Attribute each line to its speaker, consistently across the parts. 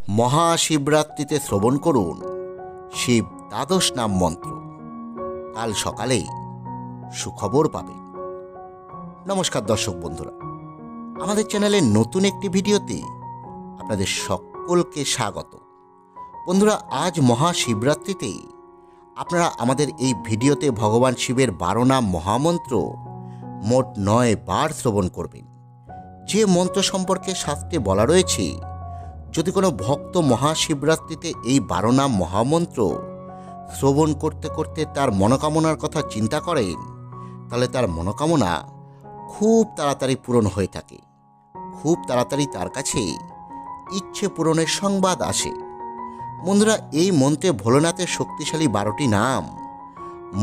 Speaker 1: মহাশিবরাত্রিতে শ্রবণ করুন শিব দ্বাদশ নাম মন্ত্র। কাল সকালে সুখবর পাবেন। নমস্কার দর্শক বন্ধুরা, আমাদের চ্যানেলের নতুন একটি ভিডিওতে আপনাদের সকলকে স্বাগত। বন্ধুরা, আজ মহাশিবরাত্রিতে আপনারা আমাদের এই ভিডিওতে ভগবান শিবের 12 নাম মহামন্ত্র মোট 9 বার শ্রবণ করবেন। যে মন্ত্র সম্পর্কে শাস্ত্রে বলা রয়েছে, যদি কোনো ভক্ত মহাশিবরাত্রিতে এই 12 নাম মহামন্ত্র শ্রবণ করতে করতে তার মনোকামনার কথা চিন্তা করেন, তাহলে তার মনোকামনা খুব তাড়াতাড়ি পূরণ হয়ে থাকে। খুব তাড়াতাড়ি তার কাছে ইচ্ছে পূরণের সংবাদ আসে। বন্ধুরা, এই মন্ত্রে ভোলেনাথের শক্তিশালী 12টি নাম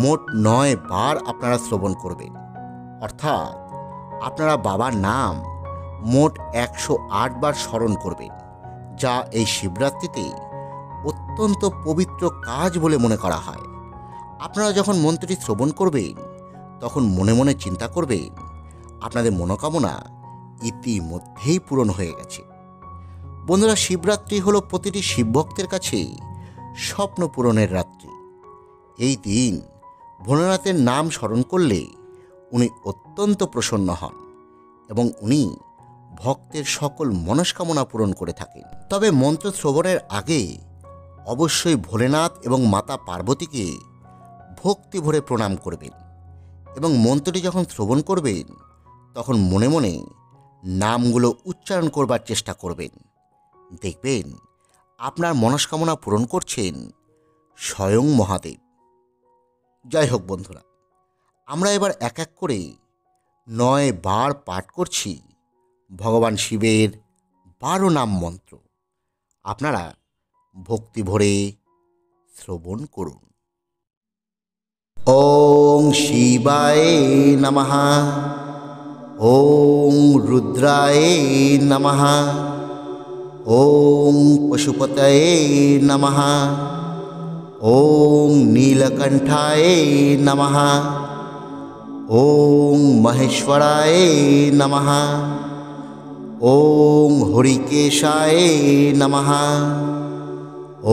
Speaker 1: মোট 9 বার আপনারা শ্রবণ করবেন। অর্থাৎ আপনারা বাবার নাম মোট 108 বার স্মরণ করবেন, যা এই শিবরাত্রিতে অত্যন্ত পবিত্র কাজ বলে মনে করা হয়। আপনারা যখন মন্ত্রটি শ্রবণ করবেন, তখন মনে মনে চিন্তা করবেন আপনাদের মনোকামনা ইতিমধ্যেই পূরণ হয়ে গেছে। বন্ধুরা, শিবরাত্রি হলো প্রতিটি শিবভক্তের কাছে স্বপ্ন পূরণের রাত্রি। এই দিন ভোলেনাথের নাম স্মরণ করলে উনি অত্যন্ত প্রসন্ন হন এবং উনি ভক্তের সকল মনস্কামনা পূরণ করে থাকেন। তবে মন্ত্র শ্রবণের আগে অবশ্যই ভোলেনাথ এবং মাতা পার্বতীকে ভক্তি ভরে প্রণাম করবেন এবং মন্ত্রটি যখন শ্রবণ করবেন, তখন মনে মনে নামগুলো উচ্চারণ করবার চেষ্টা করবেন। দেখবেন আপনার মনস্কামনা পূরণ করছেন স্বয়ং মহাদেব। যাই হোক বন্ধুরা, আমরা এবার এক এক করে 9 বার পাঠ করছি ভগবান শিবের 12 নাম মন্ত্র। আপনারা ভক্তি ভরে শ্রবণ করুন। ওং শিবায় নমঃ, ওং রুদ্রায় নমঃ, ওং পশুপতয়ে নমঃ, ওং নীলকণ্ঠায় নমঃ, ওং মহেশ্বরায় নমঃ, ওং হরিকেশায় নমঃ,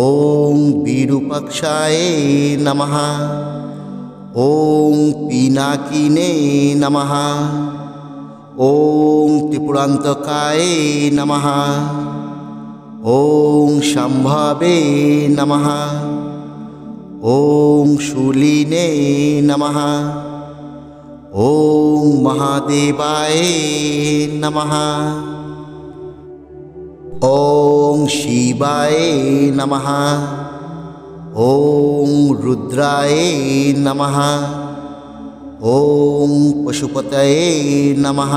Speaker 1: ওং বিরূপাক্ষায় নমঃ, ওং পিনাকিনে নমঃ, ওং ত্রিপুরান্তকায় নমঃ, ওং সম্ভবে নমঃ, ওং শূলিনে নমঃ, ওং মহাদেবায় নমঃ, ওং শিবায় নমঃ, ওং রুদ্রায় নমঃ, ওং পশুপতয়ে নমঃ,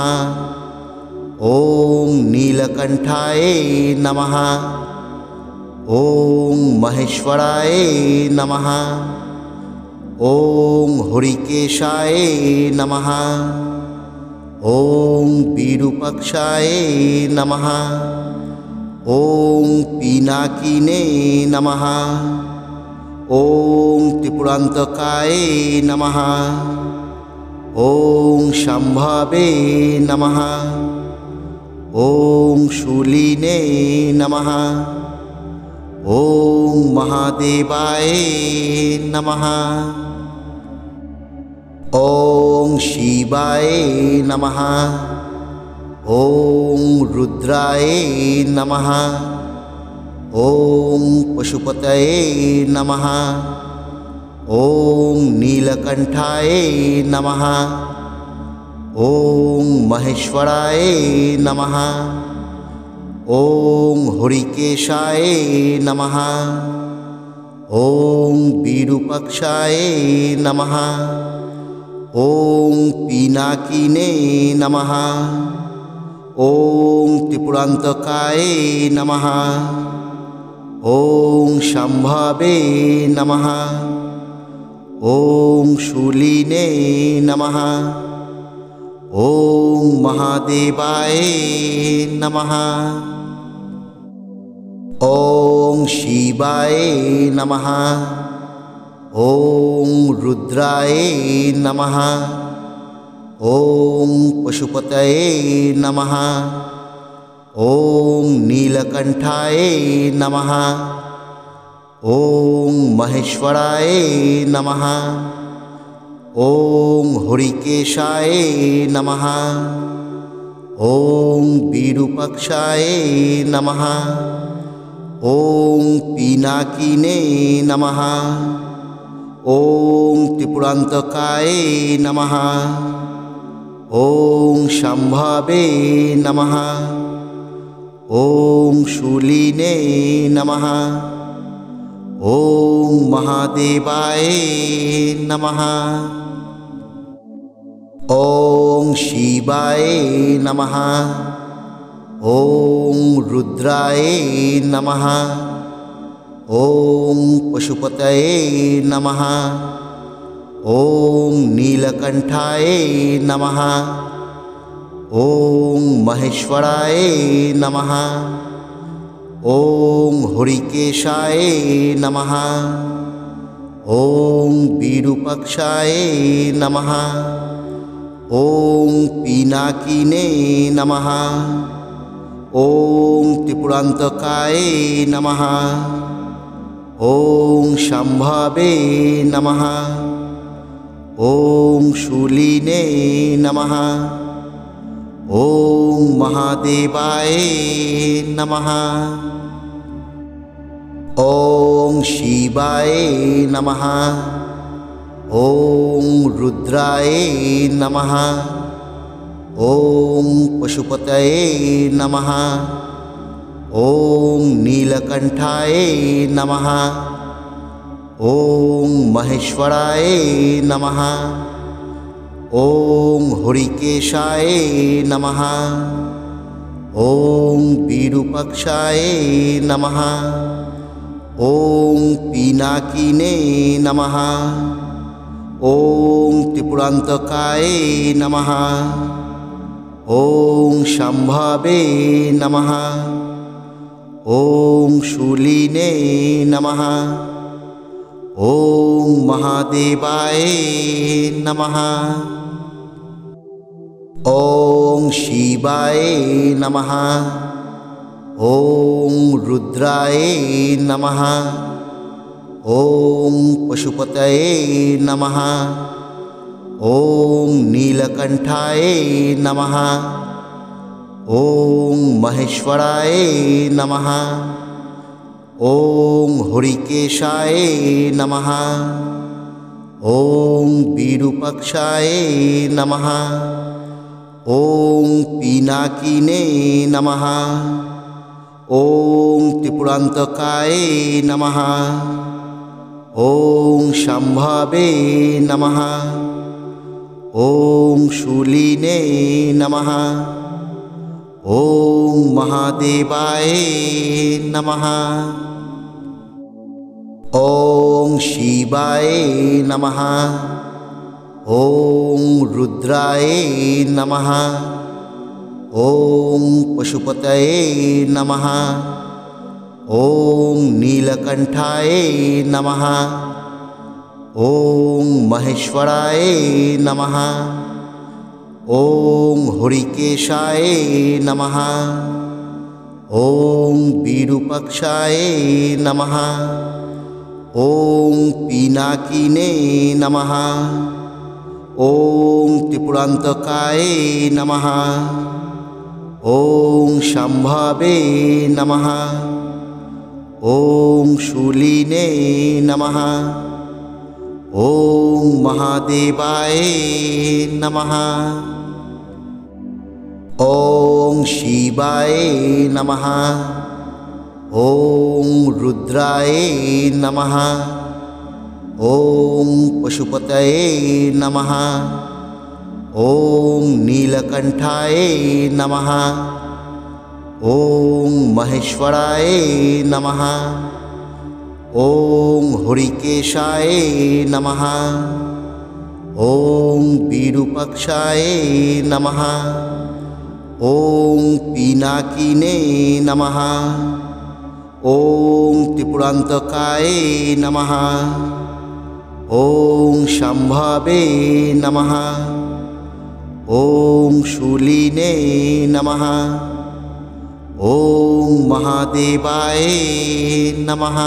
Speaker 1: ওং নীলকণ্ঠায় নমঃ, ওং মহেশ্বরায় নমঃ, ওং হরিকেশায় নমঃ, ওং বিরূপাক্ষায় নমঃ, ওং পিনাকিনে নমঃ, ওং ত্রিপুরান্তকায় নমঃ, ওং সম্ভবে নমঃ, ওং শূলিনে নমঃ, ওং মহাদেবায় নমঃ, ওং শিবায় নমঃ, ওং রুদ্রায় নমঃ, ওং পশুপতয়ে নমঃ, ওং নীলকণ্ঠায় নমঃ, ওং মহেশ্বরায় নমঃ, ওং হরিকেশায় নমঃ, ওং বিরূপাক্ষায় নমঃ, ওং পিনাকিনে নমঃ, ওং ত্রিপুরান্তকায় নমঃ, ওং সম্ভবে নমঃ, ওং শূলিনে নমঃ, ওং মহাদেবায় নমঃ, ওং শিবায় নমঃ, ওং রুদ্রায় নমঃ, ওং পশুপতয়ে নমঃ, ॐ नीलकण्ठाय नमः। ॐ महेश्वराय नमः। ॐ हरिकेशाय नमः। ॐ विरूपाक्षाय नमः। ॐ पिनाकिने नमः। ॐ त्रिपुरान्तकाय नमः। ॐ शम्भवे नमः। ॐ शूलिने नमः। ॐ महादेवाय नमः। ॐ शिवाय नमः। ॐ रुद्राय नमः। ॐ पशुपतये नमः। ॐ नीलकण्ठाय नमः। ॐ महेश्वराय नमः। ॐ हरिकेशाय नमः। ॐ विरूपाक्षाय नमः। ॐ पिनाकिने नमः। ॐ त्रिपुरान्तकाय नमः। ॐ शम्भवे नमः। ॐ शूलिने नमः। ॐ महादेवाय नमः। ॐ शिवाय नमः। ॐ रुद्राय नमः। ॐ पशुपतये नमः। ॐ नीलकण्ठाय नमः। ॐ महेश्वराय नमः। ॐ हरिकेशाय नमः। ॐ विरूपाक्षाय नमः। ॐ पिनाकिने नमः। ॐ त्रिपुरान्तकाय नमः। ॐ शम्भवे नमः। ॐ शूलिने नमः। ॐ महादेवाय नमः। ॐ शिवाय नमः। ॐ रुद्राय नमः। ॐ पशुपतये नमः। ॐ नीलकण्ठाय नमः। ॐ महेश्वराय नमः। ॐ हरिकेशाय नमः। ॐ विरूपाक्षाय नमः। ॐ पिनाकिने नमः। ॐ त्रिपुरान्तकाय नमः। ॐ शम्भवे नमः। ॐ शूलिने नमः। ॐ महादेवाय नमः। ॐ शिवाय नमः। ॐ रुद्राय नमः। ॐ पशुपतये नमः। ॐ नीलकण्ठाय नमः। ॐ महेश्वराय नमः। ॐ हरिकेशाय नमः। ॐ विरूपाक्षाय नमः। ॐ पिनाकिने नमः। ॐ त्रिपुरान्तकाय नमः। ॐ शम्भवे नमः। ॐ शूलिने नमः। ॐ महादेवाय नमः। ॐ शिवाय नमः। ॐ रुद्राय नमः। ॐ पशुपतये नमः। ॐ नीलकण्ठाय नमः। ॐ महेश्वराय नमः। ॐ हरिकेशाय नमः। ॐ विरूपाक्षाय नमः। ॐ पिनाकिने नमः। ॐ त्रिपुरान्तकाय नमः। ॐ शम्भवे नमः। ॐ शूलिने नमः। ওম মহাদেবায় নমঃ।